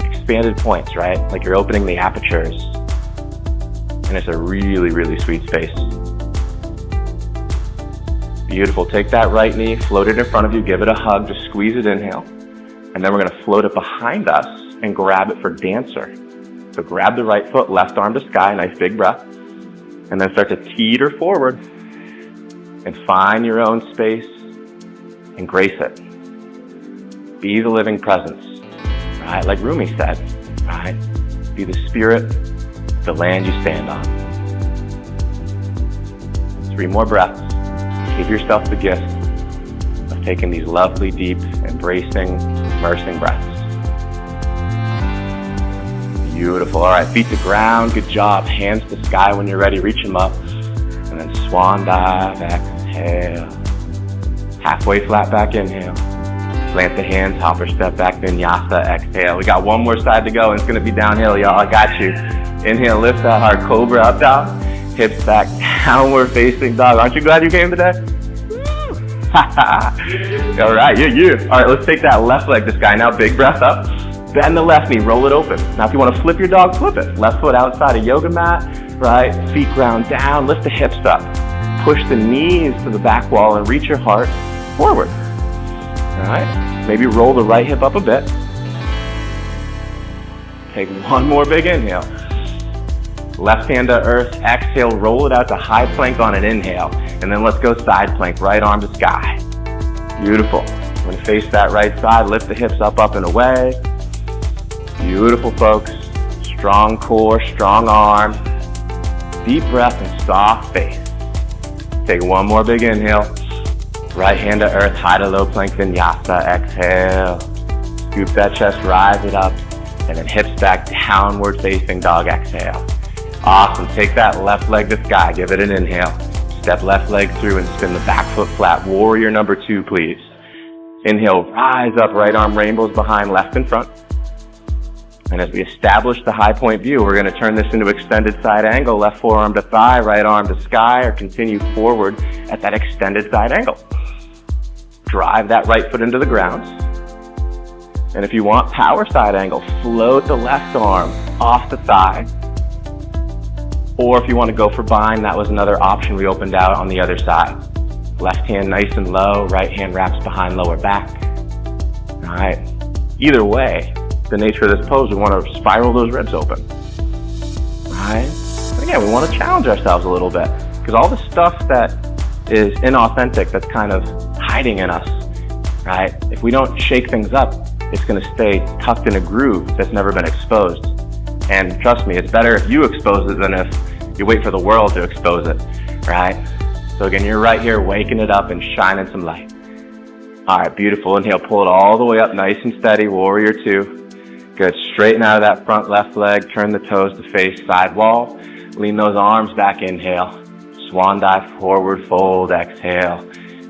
expanded points, right? Like you're opening the apertures. And it's a really, really sweet space. Beautiful. Take that right knee, float it in front of you, give it a hug, just squeeze it, inhale. And then we're going to float it behind us and grab it for dancer. So grab the right foot, left arm to sky, nice big breath. And then start to teeter forward and find your own space and grace it. Be the living presence, right? Like Rumi said, right? Be the spirit, the land you stand on. 3 more breaths. Give yourself the gift of taking these lovely, deep, embracing, immersing breaths. Beautiful. All right, feet to ground. Good job. Hands to sky when you're ready. Reach them up. And then swan dive. Exhale. Halfway flat back. Inhale. Plant the hands. Hopper step back. Vinyasa. Exhale. We got one more side to go, and it's going to be downhill, y'all. I got you. Inhale. Lift that heart. Cobra up dog. Hips back. Downward facing dog. Aren't you glad you came today? All right. Yeah. All right, let's take that left leg to sky. Now big breath up. Bend the left knee, roll it open. Now if you want to flip your dog, flip it. Left foot outside of yoga mat, right? Feet ground down, lift the hips up. Push the knees to the back wall and reach your heart forward. All right? Maybe roll the right hip up a bit. Take one more big inhale. Left hand to earth, exhale, roll it out to high plank on an inhale. And then let's go side plank, right arm to sky. Beautiful. We're going to face that right side, lift the hips up and away. Beautiful, folks. Strong core, strong arm. Deep breath and soft face. Take one more big inhale. Right hand to earth, high to low plank vinyasa. Exhale. Scoop that chest, rise it up. And then hips back, downward facing dog. Exhale. Awesome. Take that left leg to sky. Give it an inhale. Step left leg through and spin the back foot flat. Warrior number 2, please. Inhale, rise up, right arm rainbows behind, left in front. And as we establish the high point view, we're going to turn this into extended side angle, left forearm to thigh, right arm to sky, or continue forward at that extended side angle. Drive that right foot into the ground. And if you want power side angle, float the left arm off the thigh. Or if you want to go for bind, that was another option we opened out on the other side. Left hand nice and low, right hand wraps behind lower back. All right. Either way, the nature of this pose, we want to spiral those ribs open. Right? But again, we want to challenge ourselves a little bit, because all the stuff that is inauthentic, that's kind of hiding in us, right? If we don't shake things up, it's going to stay tucked in a groove that's never been exposed. And trust me, it's better if you expose it than if you wait for the world to expose it, right? So again, you're right here waking it up and shining some light. All right, beautiful. Inhale, pull it all the way up, nice and steady, warrior 2. Good, straighten out of that front left leg, turn the toes to face side wall. Lean those arms back, inhale. Swan dive, forward fold, exhale.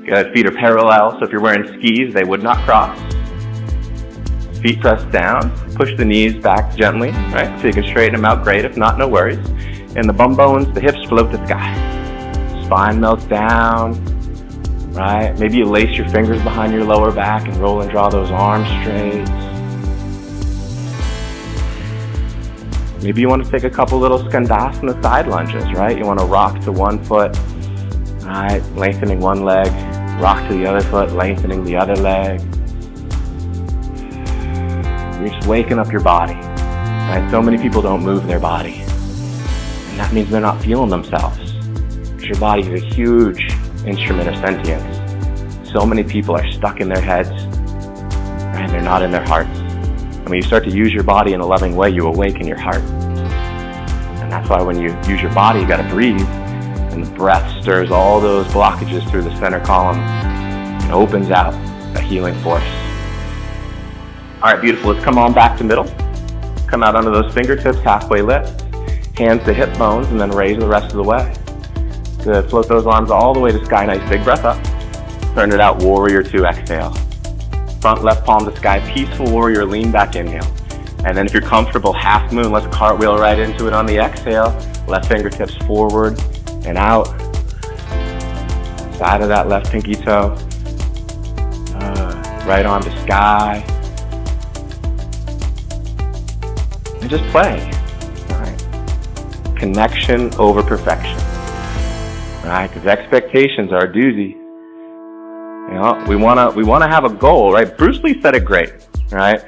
Good, feet are parallel, so if you're wearing skis, they would not cross. Feet pressed down, push the knees back gently, right? So you can straighten them out, great. If not, no worries. And the bum bones, the hips float to sky. Spine melts down, right? Maybe you lace your fingers behind your lower back and roll and draw those arms straight. Maybe you want to take a couple little skandasana side lunges, right? You want to rock to one foot, right? Lengthening one leg, rock to the other foot, lengthening the other leg. You're just waking up your body, right? So many people don't move their body, and that means they're not feeling themselves. But your body is a huge instrument of sentience. So many people are stuck in their heads, right? They're not in their hearts. And when you start to use your body in a loving way, you awaken your heart. And that's why when you use your body, you got to breathe, and the breath stirs all those blockages through the center column and opens out a healing force. All right, beautiful. Let's come on back to middle. Come out onto those fingertips, halfway lift. Hands to hip bones and then raise the rest of the way. Good. Float those arms all the way to sky. Nice big breath up. Turn it out. Warrior 2. Exhale. Front left palm to sky. Peaceful warrior. Lean back. Inhale. And then if you're comfortable, half moon. Let's cartwheel right into it on the exhale. Left fingertips forward and out. Side of that left pinky toe. Right arm to sky. And just play. All right. Connection over perfection. All right, because expectations are a doozy. You know, we wanna have a goal, right? Bruce Lee said it great, right?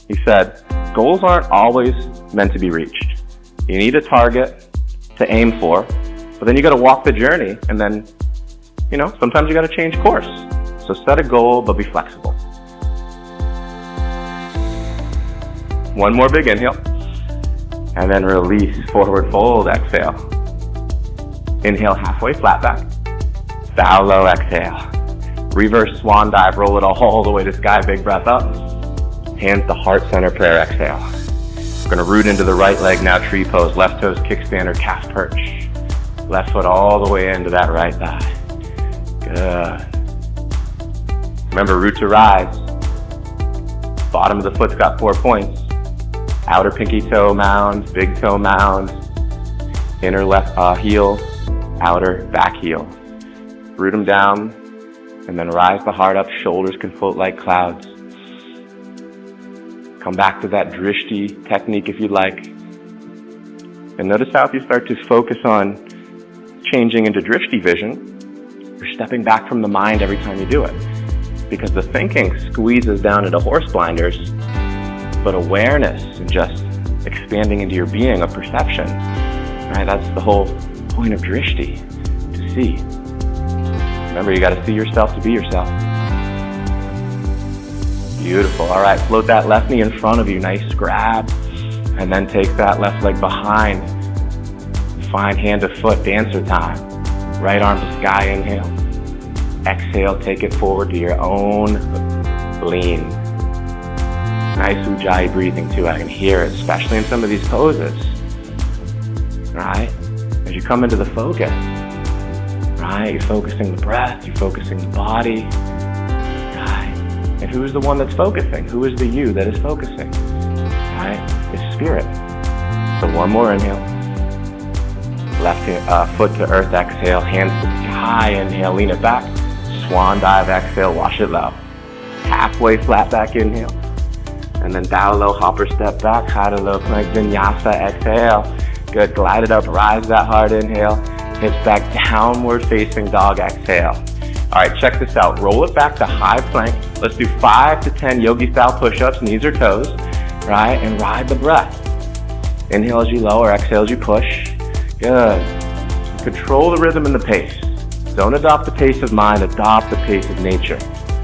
He said, goals aren't always meant to be reached. You need a target to aim for, but then you got to walk the journey, and then, you know, sometimes you got to change course. So set a goal, but be flexible. One more big inhale, and then release, forward fold, exhale. Inhale, halfway, flat back. Bow low, exhale. Reverse swan dive, roll it all the way to sky, big breath up. Hands to heart center prayer, exhale. We're gonna root into the right leg now, tree pose, left toes, kickstand or calf perch. Left foot all the way into that right thigh. Good. Remember, root to rise. Bottom of the foot's got 4 points. Outer pinky toe mound, big toe mound. Inner left heel, outer back heel. Root them down, and then rise the heart up. Shoulders can float like clouds. Come back to that drishti technique if you'd like. And notice how if you start to focus on changing into drishti vision, you're stepping back from the mind every time you do it. Because the thinking squeezes down into horse blinders, but awareness and just expanding into your being of perception, right? That's the whole point of drishti, to see. Remember, you got to see yourself to be yourself. Beautiful. All right, float that left knee in front of you. Nice grab. And then take that left leg behind. Find hand to foot, dancer time. Right arm to sky, inhale. Exhale, take it forward to your own lean. Nice ujjayi breathing too. I can hear it, especially in some of these poses. Right? As you come into the focus, right? You're focusing the breath, you're focusing the body. And who is the one that's focusing? Who is the you that is focusing? Right? It's spirit. So one more inhale. Left foot to earth, exhale. Hands to sky, inhale. Lean it back. Swan dive, exhale. Wash it low. Halfway flat back, inhale. And then bow low, hopper step back. Hatha low plank vinyasa, exhale. Good. Glide it up. Rise that hard, inhale. Hips back, downward facing dog, exhale. All right, check this out. Roll it back to high plank. Let's do 5 to 10 yogi style push-ups, knees or toes, right? And ride the breath. Inhale as you lower, exhale as you push. Good. Control the rhythm and the pace. Don't adopt the pace of mind, adopt the pace of nature.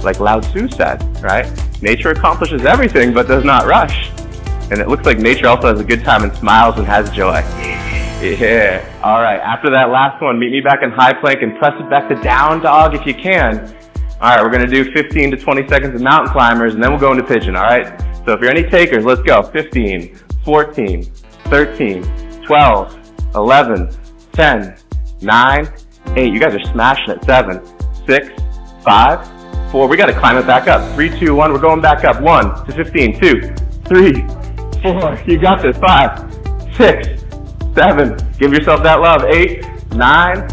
Like Lao Tzu said, right? Nature accomplishes everything but does not rush. And it looks like nature also has a good time and smiles and has joy. Yeah. All right. After that last one, meet me back in high plank and press it back to down dog if you can. All right. We're going to do 15 to 20 seconds of mountain climbers, and then we'll go into pigeon. All right. So if you're any takers, let's go. 15, 14, 13, 12, 11, 10, 9, 8. You guys are smashing it. 7, 6, 5, 4. We got to climb it back up. 3, 2, 1. We're going back up. 1 to 15, 2, 3, 4. You got this. 5, 6, 7, give yourself that love. 8, 9,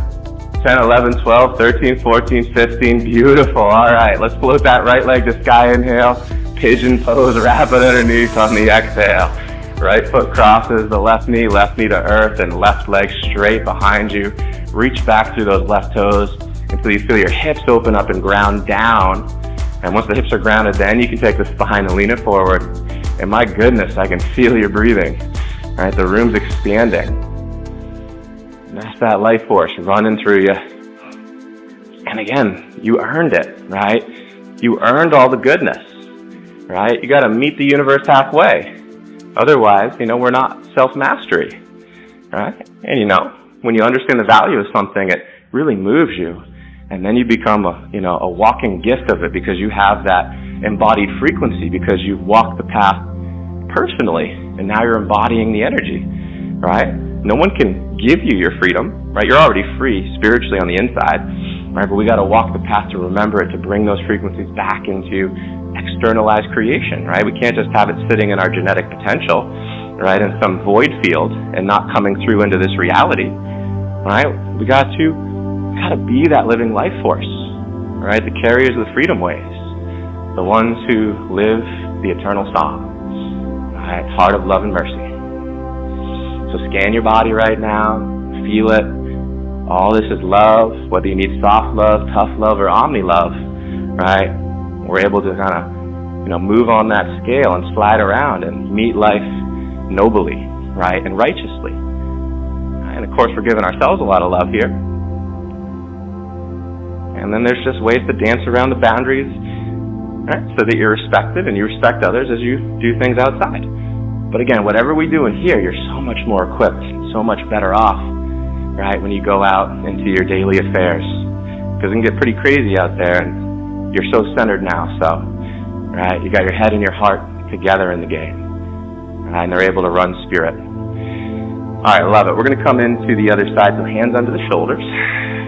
10, 11, 12, 13, 14, 15. Beautiful. All right, let's float that right leg to sky, inhale. Pigeon pose, wrap it underneath on the exhale. Right foot crosses the left knee to earth, and left leg straight behind you. Reach back through those left toes until you feel your hips open up and ground down. And once the hips are grounded, then you can take the spine and lean it forward. And my goodness, I can feel your breathing. All right, the room's expanding. And that's that life force running through you. And again, you earned it, right? You earned all the goodness, right? You got to meet the universe halfway. Otherwise, we're not self-mastery, right? And when you understand the value of something, it really moves you. And then you become a walking gift of it because you have that embodied frequency, because you've walked the path personally, and now you're embodying the energy, right? No one can give you your freedom, right? You're already free spiritually on the inside, right? But we got to walk the path to remember it, to bring those frequencies back into externalized creation, right? We can't just have it sitting in our genetic potential, right, in some void field and not coming through into this reality, right? We got to be that living life force, right? The carriers of the freedom waves, the ones who live the eternal song, right? Heart of love and mercy. So scan your body right now, feel it. All this is love, whether you need soft love, tough love, or omni love, right? We're able to kind of, move on that scale and slide around and meet life nobly, right, and righteously. And of course, we're giving ourselves a lot of love here. And then there's just ways to dance around the boundaries, right, so that you're respected and you respect others as you do things outside. But again, whatever we do in here, you're so much more equipped, so much better off, right, when you go out into your daily affairs. Because it can get pretty crazy out there, and you're so centered now, so, right, you got your head and your heart together in the game, right, and they're able to run spirit. All right, love it. We're going to come into the other side, so hands under the shoulders,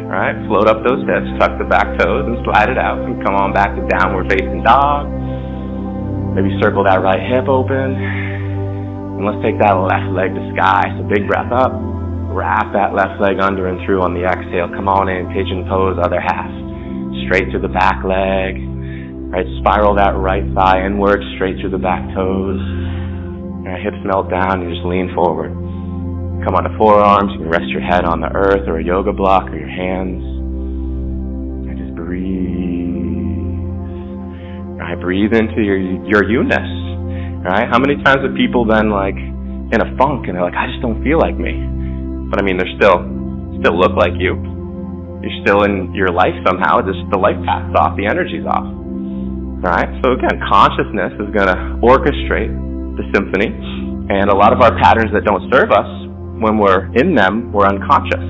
right, float up those hips, tuck the back toes, and slide it out, and come on back to downward facing dog. Maybe circle that right hip open. And let's take that left leg to sky. So big breath up. Wrap that left leg under and through on the exhale. Come on in, pigeon pose, other half. Straight through the back leg. Right, spiral that right thigh inward, straight through the back toes. Right, hips melt down, and just lean forward. Come onto forearms. You can rest your head on the earth or a yoga block or your hands. And just breathe. Right, breathe into your you-ness. Right? How many times have people been in a funk and they're like, I just don't feel like me. But I mean, they're still look like you. You're still in your life somehow, just the life path's off, the energy's off. Right? So again, consciousness is going to orchestrate the symphony, and a lot of our patterns that don't serve us, when we're in them, we're unconscious.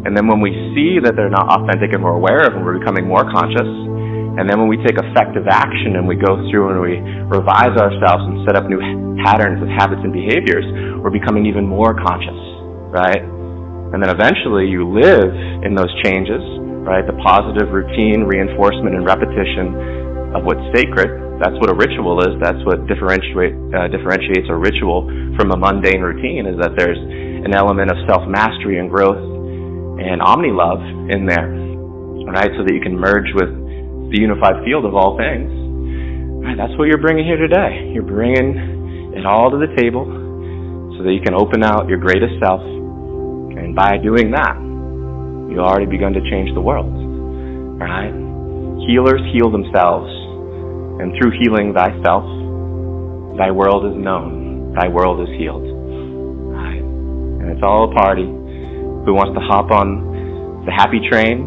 And then when we see that they're not authentic and we're aware of them, we're becoming more conscious. And then when we take effective action and we go through and we revise ourselves and set up new patterns of habits and behaviors, we're becoming even more conscious, right? And then eventually you live in those changes, right? The positive routine, reinforcement, and repetition of what's sacred. That's what a ritual is. That's what differentiates a ritual from a mundane routine, is that there's an element of self-mastery and growth and omni-love in there, right? So that you can merge with the unified field of all things. Right, that's what you're bringing here today. You're bringing it all to the table so that you can open out your greatest self. And by doing that, you've already begun to change the world. Right? Healers heal themselves. And through healing thyself, thy world is known. Thy world is healed. Right? And it's all a party. Who wants to hop on the happy train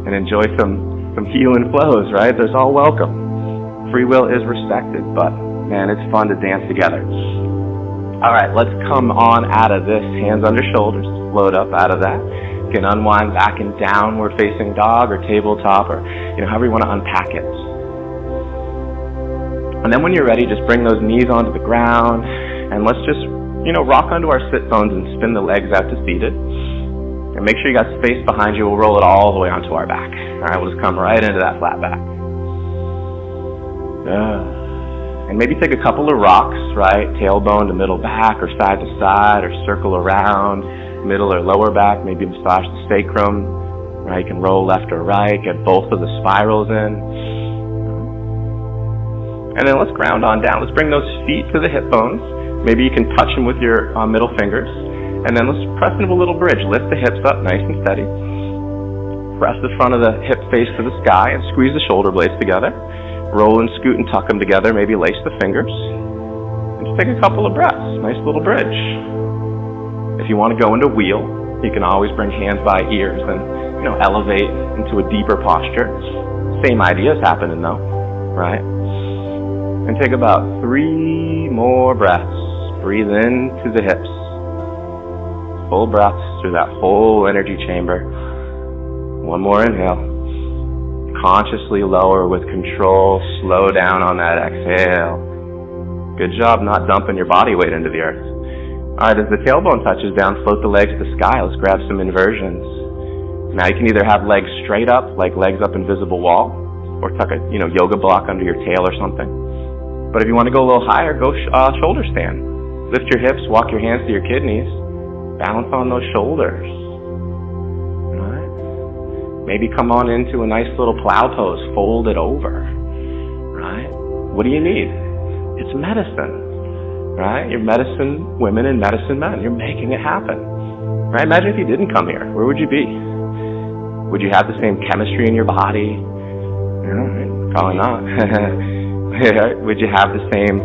and enjoy some healing flows, right? There's all welcome. Free will is respected, but man, it's fun to dance together. All right, let's come on out of this. Hands under shoulders, float up out of that. You can unwind back in downward facing dog or tabletop, or however you want to unpack it. And then when you're ready, just bring those knees onto the ground, and let's just rock onto our sit bones and spin the legs out to seated. And make sure you got space behind you. We'll roll it all the way onto our back. All right, we'll just come right into that flat back. And maybe take a couple of rocks, right? Tailbone to middle back, or side to side, or circle around, middle or lower back. Maybe massage the sacrum. Right? You can roll left or right. Get both of the spirals in. And then let's ground on down. Let's bring those feet to the hip bones. Maybe you can touch them with your middle fingers. And then let's press into a little bridge. Lift the hips up nice and steady. Press the front of the hip face to the sky and squeeze the shoulder blades together. Roll and scoot and tuck them together. Maybe lace the fingers. And just take a couple of breaths. Nice little bridge. If you want to go into wheel, you can always bring hands by ears and elevate into a deeper posture. Same idea is happening though, right? And take about 3 more breaths. Breathe into the hips. Full breaths through that whole energy chamber. One more inhale. Consciously lower with control. Slow down on that exhale. Good job not dumping your body weight into the earth. All right, as the tailbone touches down, float the legs to the sky. Let's grab some inversions. Now you can either have legs straight up, like legs up invisible wall, or tuck a yoga block under your tail or something. But if you want to go a little higher, go shoulder stand. Lift your hips, walk your hands to your kidneys, balance on those shoulders. All right. Maybe come on into a nice little plow pose, fold it over. Right? What do you need? It's medicine. Right? You're medicine women and medicine men. You're making it happen. Right? Imagine if you didn't come here. Where would you be? Would you have the same chemistry in your body? Probably not. Would you have the same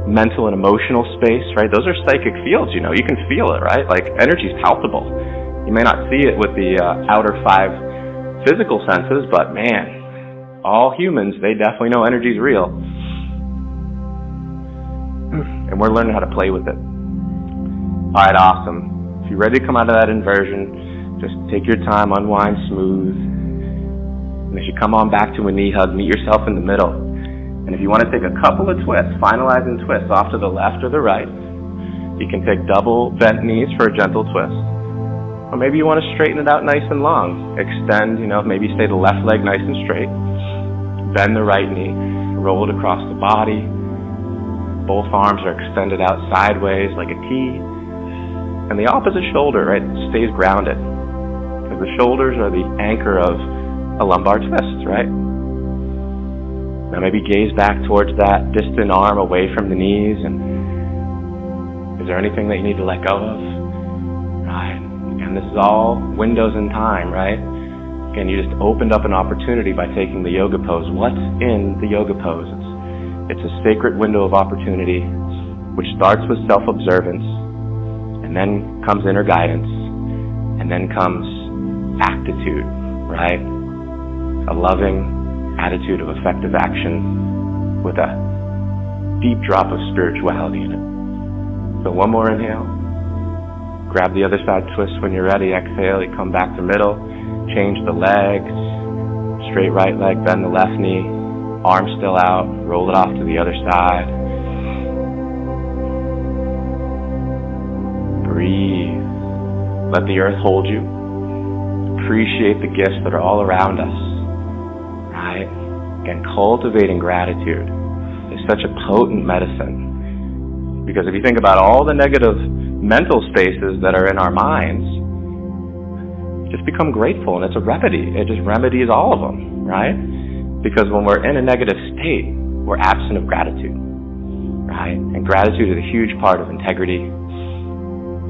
mental and emotional space, right? Those are psychic fields, you can feel it, right? Like energy's palpable. You may not see it with the outer 5 physical senses, but man, all humans, they definitely know energy's real. And we're learning how to play with it. All right, awesome. If you're ready to come out of that inversion, just take your time, unwind smooth. And as you come on back to a knee hug, meet yourself in the middle. And if you want to take a couple of twists, finalizing twists off to the left or the right, you can take double bent knees for a gentle twist. Or maybe you want to straighten it out nice and long. Extend, maybe stay the left leg nice and straight. Bend the right knee, roll it across the body. Both arms are extended out sideways like a T. And the opposite shoulder, right, stays grounded. Because the shoulders are the anchor of a lumbar twist, right? Now maybe gaze back towards that distant arm away from the knees, and is there anything that you need to let go of? Right. And this is all windows in time, right? Again, you just opened up an opportunity by taking the yoga pose. What's in the yoga pose? It's a sacred window of opportunity, which starts with self-observance, and then comes inner guidance, and then comes aptitude, right? A loving attitude of effective action with a deep drop of spirituality in it. So one more inhale. Grab the other side, twist when you're ready. Exhale, you come back to middle. Change the legs. Straight right leg, bend the left knee. Arm still out. Roll it off to the other side. Breathe. Let the earth hold you. Appreciate the gifts that are all around us. Right? Again, cultivating gratitude is such a potent medicine. Because if you think about all the negative mental spaces that are in our minds, just become grateful, and it's a remedy. It just remedies all of them, right? Because when we're in a negative state, we're absent of gratitude, right? And gratitude is a huge part of integrity,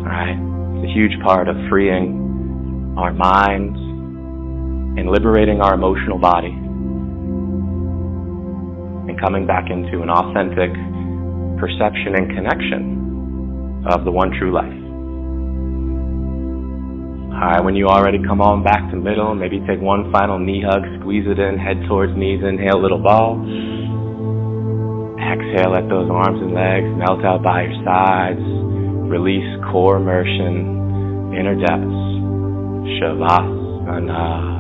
right? It's a huge part of freeing our minds and liberating our emotional body and coming back into an authentic perception and connection of the one true life. Alright, when you already come on back to middle, maybe take one final knee hug, squeeze it in, head towards knees, inhale, little ball. Exhale, let those arms and legs melt out by your sides. Release core immersion, inner depths, Shavasana.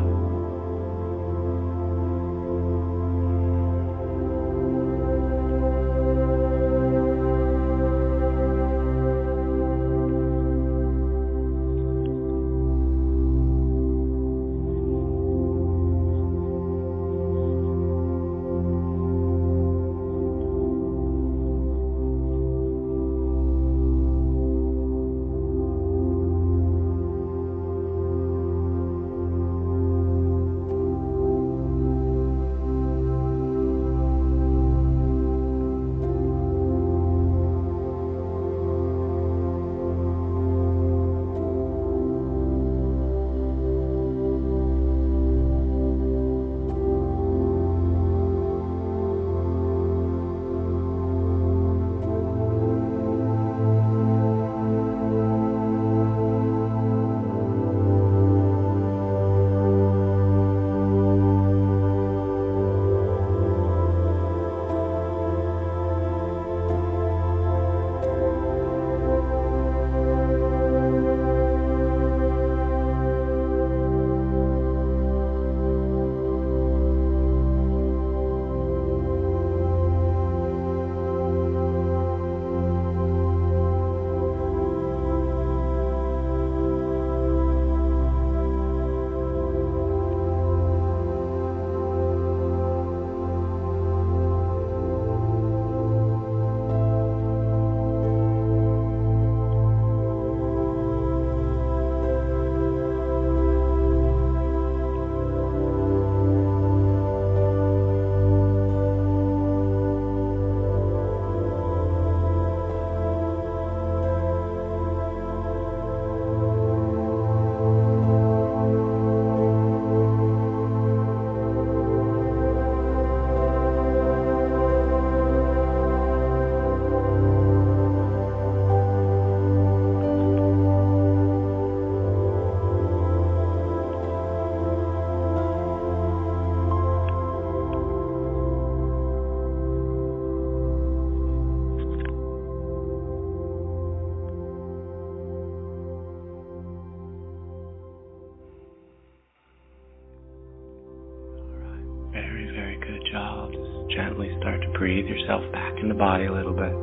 gently start to breathe yourself back in the body a little bit.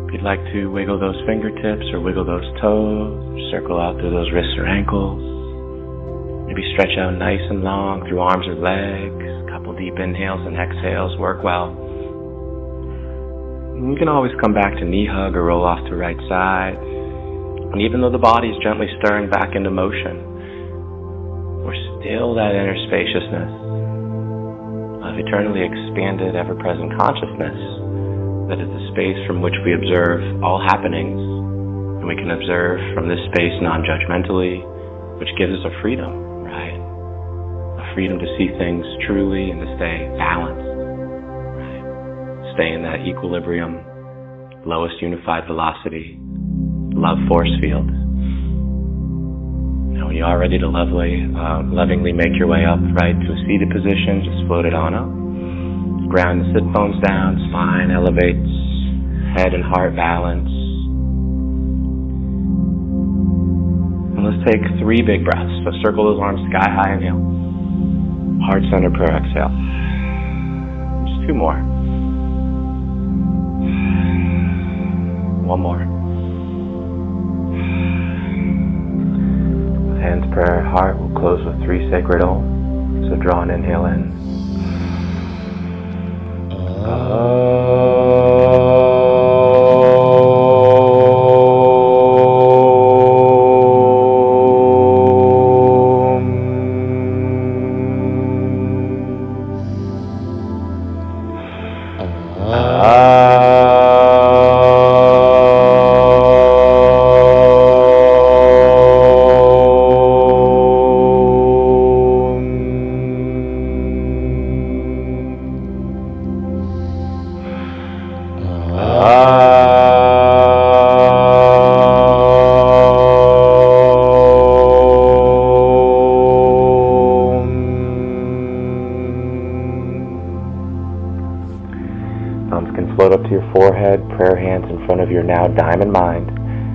If you'd like to wiggle those fingertips or wiggle those toes, circle out through those wrists or ankles. Maybe stretch out nice and long through arms or legs. A couple deep inhales and exhales work well. You can always come back to knee hug or roll off to right side. And even though the body is gently stirring back into motion, we're still that inner spaciousness of eternally expanded, ever-present consciousness that is the space from which we observe all happenings, and we can observe from this space non-judgmentally, which gives us a freedom, right? A freedom to see things truly and to stay balanced, right? Stay in that equilibrium, lowest unified velocity, love force field. Now when you are ready to lovingly make your way up, right, to a seated position, just float it on up. Ground the sit bones down, spine elevates, head and heart balance. And let's take 3 big breaths. So circle those arms sky high, inhale. Heart center prayer, exhale. Just 2 more. 1 more. Hands, prayer, heart. We'll close with 3 sacred Om. So draw an inhale in. Thumbs can float up to your forehead, prayer hands in front of your now diamond mind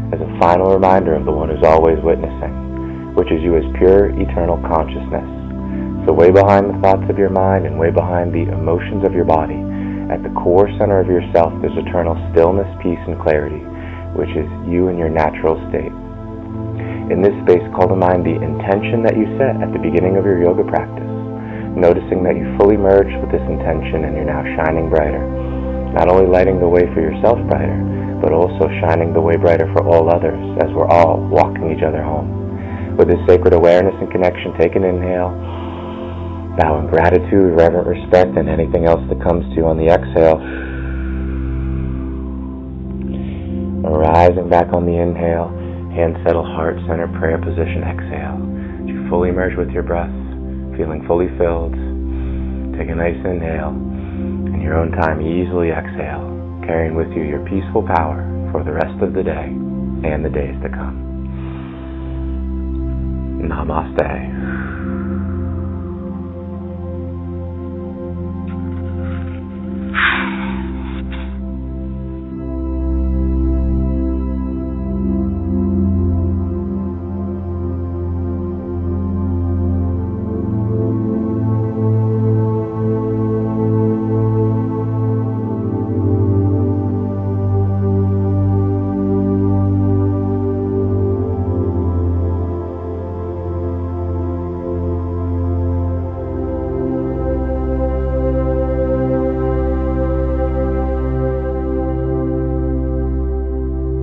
as a final reminder of the one who's always witnessing, which is you as pure, eternal consciousness. So way behind the thoughts of your mind and way behind the emotions of your body, at the core center of yourself, there's eternal stillness, peace, and clarity, which is you in your natural state. In this space, call to mind the intention that you set at the beginning of your yoga practice, noticing that you fully merged with this intention and you're now shining brighter. Not only lighting the way for yourself brighter, but also shining the way brighter for all others as we're all walking each other home. With this sacred awareness and connection, take an inhale, bow in gratitude, reverent respect, and anything else that comes to you on the exhale. Rising back on the inhale, hands settle, heart center, prayer position, exhale. As you fully merge with your breath, feeling fully filled, take a nice inhale. In your own time, easily exhale, carrying with you your peaceful power for the rest of the day and the days to come. Namaste.